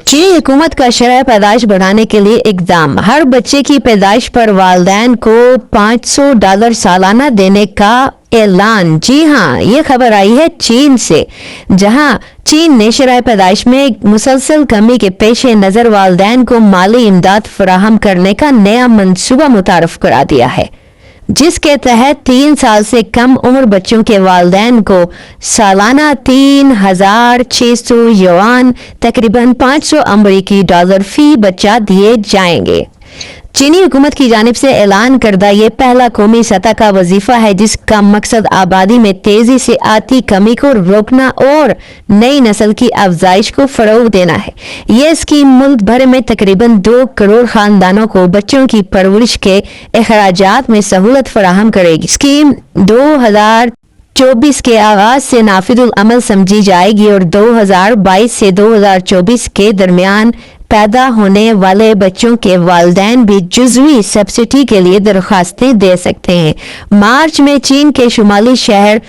चीनी हुकूमत का शरह पैदाइश बढ़ाने के लिए इक़दाम। हर बच्चे की पैदाइश पर वालिदैन को $500 सालाना देने का ऐलान। जी हाँ, ये खबर आई है चीन से, जहाँ चीन ने शरह पैदाइश में मुसलसल कमी के पेश नज़र वालिदैन को माली इमदाद फराहम करने का नया मंसूबा मुतारफ करा दिया है, जिसके तहत 3 साल से कम उम्र बच्चों के वालिदैन को सालाना 3,600 युआन तकरीबन $500 फी बच्चा दिए जाएंगे। चीनी हुकूमत की जानिब से ऐलान करदा ये पहला कौमी सतह का वजीफा है जिसका मकसद आबादी में तेजी से आती कमी को रोकना और नई नस्ल की अफजाइश को फरोग देना है। ये स्कीम मुल्क भर में तकरीबन 2 करोड़ खानदानों को बच्चों की परवरिश के अखराजात में सहूलत फराहम करेगी। स्कीम 2024 के आगाज से नाफिजुल अमल समझी जाएगी और 2022 से 2024 के दरमियान पैदा होने वाले बच्चों के वालिदैन भी जुज़वी सब्सिडी के लिए दरख्वास्तें दे सकते हैं। मार्च में चीन के शुमाली शहर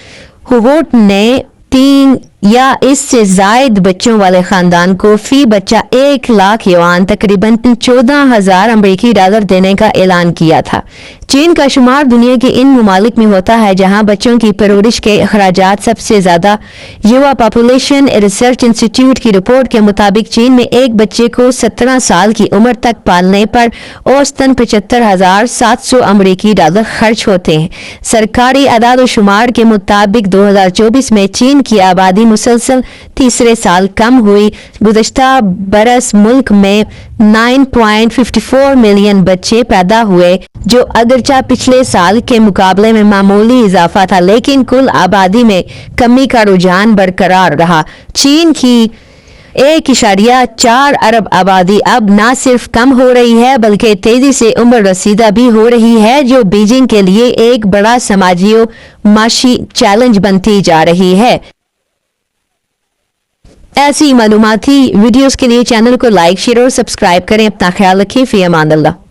हुबोट ने 3 या इससे जायद बच्चों वाले खानदान को फी बच्चा 1 लाख युआन तकरीबन $14,000 देने का ऐलान किया था। चीन का शुमार दुनिया के इन ममालिक में होता है जहां बच्चों की परवरिश के अखराजात सबसे ज्यादा। युवा पॉपुलेशन रिसर्च इंस्टीट्यूट की रिपोर्ट के मुताबिक चीन में एक बच्चे को 17 साल की उम्र तक पालने पर औसतन $75,700 खर्च होते हैं। सरकारी आदाद व शुमार के मुताबिक 2024 में चीन की आबादी मुसलसल तीसरे साल कम हुई। गुज़श्ता बरस मुल्क में 9.54 मिलियन बच्चे पैदा हुए, जो अगरचा पिछले साल के मुकाबले में मामूली इजाफा था, लेकिन कुल आबादी में कमी का रुझान बरकरार रहा। चीन की 1.4 अरब आबादी अब न सिर्फ कम हो रही है बल्कि तेजी से उम्र रसीदा भी हो रही है, जो बीजिंग के लिए एक बड़ा समाजी और माशी चैलेंज बनती जा रही है। ऐसी मालूमाती वीडियोस के लिए चैनल को लाइक, शेयर और सब्सक्राइब करें। अपना ख्याल रखें। फी अमान अल्लाह।